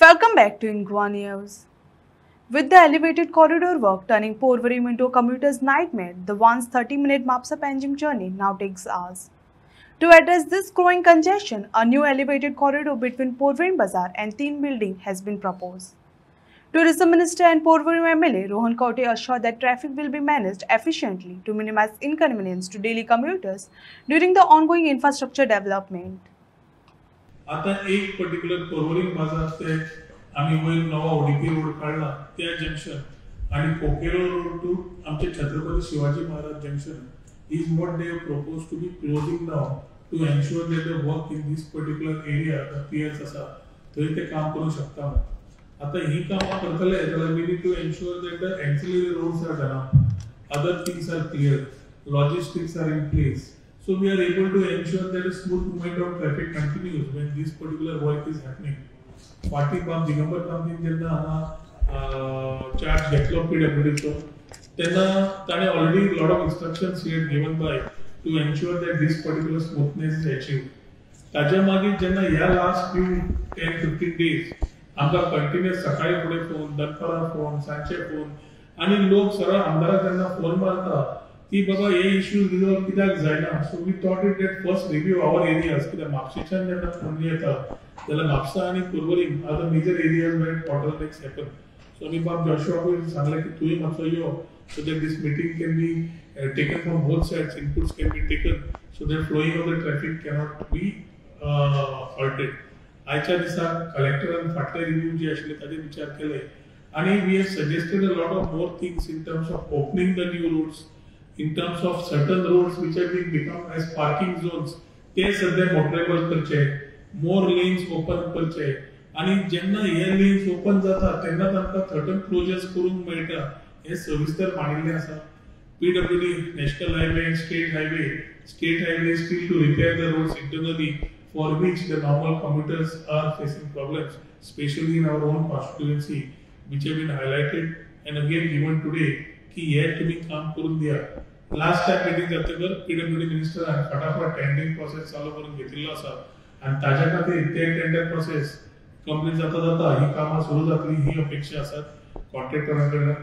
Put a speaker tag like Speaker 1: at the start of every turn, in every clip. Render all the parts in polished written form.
Speaker 1: Welcome back to Ingwa News. With the elevated corridor work turning Porvorim into a commuter's nightmare, the once 30-minute Mapsa-Panjim journey now takes hours. To address this growing congestion, a new elevated corridor between Porvorim Bazaar and Teen Building has been proposed. Tourism Minister and Porvorim MLA Rohan Kaute assured that traffic will be managed efficiently to minimize inconvenience to daily commuters during the ongoing infrastructure development.
Speaker 2: आता एक particular Porvorim बाजार ते आम्ही वयर नवा ODP road काढला त्या junction आणि कोकेरो रोड टू आमचे Chhatrapati Shivaji Maharaj junction is what they propose to be closing down to ensure that the work in this particular area the piers असा थंय ते काम करू शकता. आता ही कामां करतले जाल्यार we need to ensure that the ancillary roads are done, other things are clear, logistics are in place. So we are able to ensure that a smooth movement of traffic continues when this particular work is happening. Party pump Digambar company jenna charge घेतलो PWD चो तेन्ना ताणे already lot of instructions here given by to ensure that this particular smoothness is achieved. ताज्या मागीर जेन्ना ह्या last few 10-15 days आमकां continuous सकाळी फुडें फोन, दनपारां फोन, सांजचे फोन आणि लोक सरळ आमदाराक जेन्ना फोन मारता की बाबा हे इश्यूज रिझॉल्व कित्याक जायना. So we thought it that first review our areas कित्याक म्हापशेच्यान जेन्ना फोन येता जाल्यार म्हापसा आनी Porvorim are the major areas where bottlenecks happen. So आमी बाब जॉशुआकूय सांगलें की तुवें मातसो यो so that this meeting can be taken from both sides, inputs can be taken so that flowing of the traffic cannot be halted. आयच्या दिसाक कलेक्टरान फाटले रिव्यू जे आशिल्ले ताजेर विचार केले आनी we have suggested a lot of more things in terms of opening the new routes, in terms of certain roads which have been become as parking zones ते सध्या मोटरेबल करचे, more lanes open करचे आणि जेन्ना हे lanes open जाता तेन्ना तांकां certain closures करूंक मेळटा हे सविस्तर मांडिल्ले आसा. PWD national highway and state highway still to repair the roads internally for which the normal commuters are facing problems, especially in our own constituency which have been highlighted and again given today की हे तुम्ही काम करून दिया. Last time meeting जातकर PWD minister आणि फटाफट tendering process चालू करून घेतिल्लो आसा आणि ताज्या खातीर ते टेंडर प्रोसेस कंप्लीट जाता ही कामां सुरू जातली ही अपेक्षा आसा कॉन्ट्रॅक्टरां कडल्यान.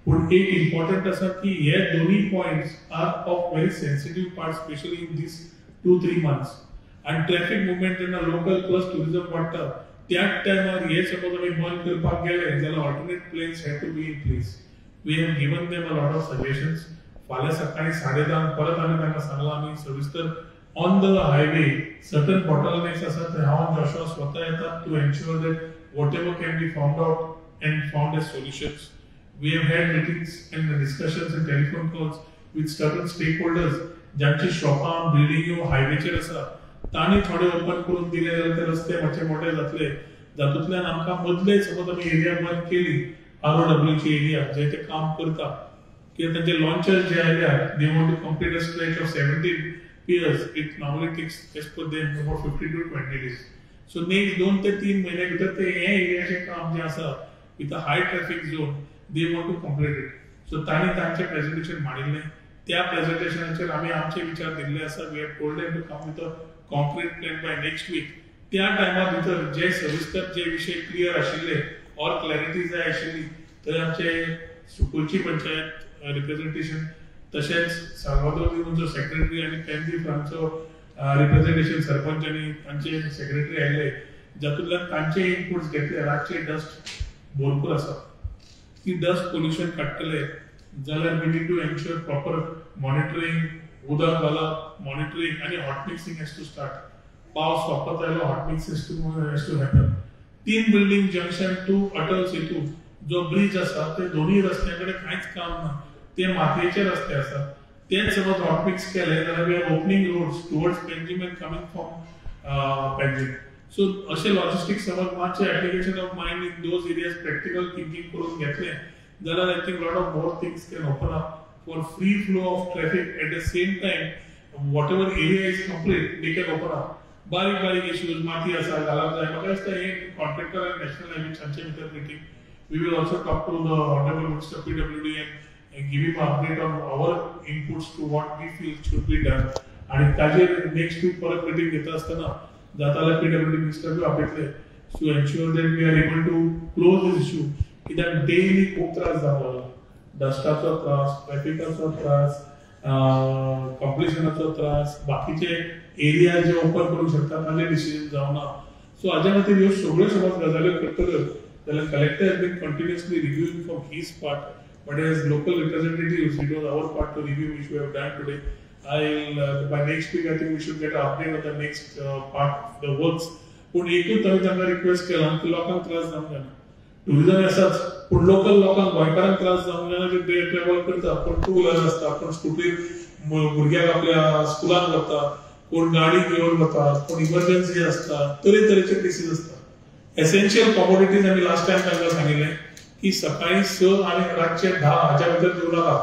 Speaker 2: पूण एक इम्पॉर्टंट आसा की हे दोन्ही points are of very sensitive part specially in these 2-3 months आणि ट्रॅफिक मुवमेंट जेन्ना लोकल प्लस टुरिझम वाडटा त्याच टायमार हे सपोज आमी बंद करपाक गेले जाल्यार alternate plans have to be in place. We have given them a lot of suggestions. फाल्या सकाळी 10:30 परत आम्ही त्यांना सांगला आम्ही सविस्तर on the highway certain bottlenecks आसात ते हांव जॉशुआ स्वतः येतात to ensure that whatever can be found out and found as solutions. We have had meetings and discussions and telephone calls with certain stakeholders ज्यांची शॉपां बिल्डिंग्यो हायवेचेर आसा तांणी थोडे ओपन करून दिले जाल्यार ते रस्ते मातशे मोठे जातले जातूंतल्यान आमकां मदले सपोज आमी एरिया बंद केली ROW ची एरिया जे ते काम करता की त्यांचे लॉन्चर्स जे आयल्या they want to complete a stretch of 17 piers it normally takes as per them about 15 to 20 days. So next 2 ते 3 महिने भितर ते हे एरियाचे काम जे आसा with a high traffic zone they want to complete it. So तांणी तांचे प्रेझेंटेशन मांडिल्ले त्या प्रेझेंटेशनाचेर आमी आमचे विचार दिल्ले आसा. We have told them to come with a concrete plan by next week. त्या टायमा भितर जे सविस्तर जे विषय क्लियर आशिल्ले और क्लॅरिटी जाय आशिल्ली तर आमचे सुकुलची पंचायत रिप्रेझेंटेशन तशेंच सावंतवाडी सेक्रेटरी आणि पेंदी फ्रांचो रिप्रेझेंटेशन सरपंच आणि तांचे सेक्रेटरी आयले जातूंतल्यान तांचे इनपुट्स घेतले. रातचे डस्ट भरपूर आसा ती डस्ट पोल्युशन काडटले जाल्यार we need to ensure proper monitoring, उदक घालप मॉनिटरिंग आणि hot mixing has to start. पावस सोंपत आयलो hot mix has to happen. तीन building junction to Atal Setu जो ब्रिज आसा ते दोन्ही रस्त्याकडे कांयच काम ना, ते मातयेचे रस्ते आसात. तेच समज हॉट मिक्स केले जाल्यार we are opening roads towards Panjim and coming from Panjim. So अशे लॉजिस्टिक समज मातशे application of mind in those areas practical thinking करून घेतले जाल्यार I think lot of more things can open up for free flow of traffic at the same time whatever area is complete they can open up. बारीक issues माती आसा घालप जाय म्हाका दिसता हे कॉन्ट्रॅक्टर आनी नॅशनल हायवे सांचे भितर meeting we will also talk to the honourable minister PWD and give him an update on our inputs to what we feel should be done. आणि ताजेर नेक्स्ट वीक परत मीटिंग घेता आसतना जाता जाल्यार PWD मिनिस्टर बी आपयतले. to ensure that we are able to close this issue. कित्याक डेली खूप त्रास जावं लागला. डस्टाचो त्रास, ट्रॅफिकाचो त्रास, कॉम्प्लिशनाचो त्रास, बाकीचे एरिया जे ओपन करूंक शकता तांचे डिसिजन जावना. सो हाज्या खातीर ह्यो सगळ्यो समज गजाल्यो करतल्यो जाल्यार collector has been continuously reviewing from his part, but as local representatives, it was our part to review, which we have done today. By next week, I think we should get an update on the next part of the works. पण एकूच आम्ही तांकां request केला की लोकांक त्रास जावंक जायना. टुरिझम आसाच, पूण लोकल लोकांक गोंयकारांक त्रास जावंक जायना जे डे ट्रॅव्हल करता. कोण टू व्हिलर आसता, कोण स्कुटीर भुरग्याक आपल्या स्कुलान वता, कोण गाडी घेवन वता, कोण इमर्जन्सी आसता, तरेतरेचे केसीस आसता. एसेन्शियल कमोडिटीज आम्ही लास्ट टाइम तांकां सांगिल्लें की सकाळी 6 आनी रातचे 10 हाच्या भितर जेवू नाका.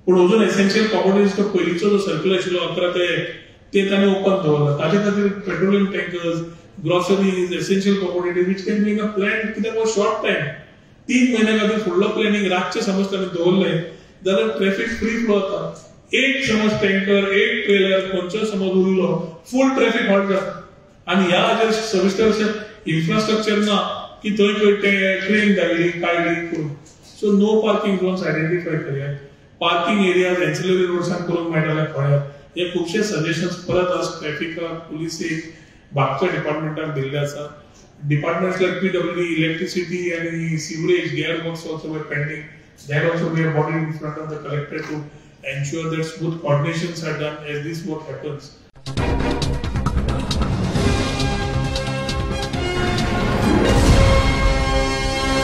Speaker 2: पूण अजून एसेन्शियल कमोडिटीज तो पयलींचो जो सर्क्युलर आशिल्लो 11 ते तांणी ओपन दवरला. ताचे खातीर petroleum tankers, groceries, essential commodities which can be in a plan कित्याक हो शॉर्ट टाइम 3 म्हयन्या खातीर फुडलो प्लॅनिंग रातचे समज ताणें दवरलें जाल्यार ट्रॅफिक फ्री फ्लो जाता. एक समज टँकर, एक ट्रेलर खंयचो समज उरलो, फूल ट्रॅफिक हॉल्ट जाता. आनी ह्या हाजेर सविस्तर अशें इन्फ्रास्ट्रक्चर ना की थंय खंय ट्रेन धाडली काडली करून. So no parking zones identify करात. पार्किंग एरियाज एन्सिलरी रोड्सान करूंक मेळटा जाल्यार पळयात. हे खुबशे सजेशन्स परत आज ट्रॅफिकाक, पुलिसेक, बाकीच्या डिपार्टमेंटाक दिल्ले आसा. डिपार्टमेंट्स लायक PWD, इलेक्ट्रिसिटी आनी सीवरेज, देअर वर्क्स ऑल्सो वर pending. That also we are brought in front of the collector to ensure that smooth coordinations are done as this work happens.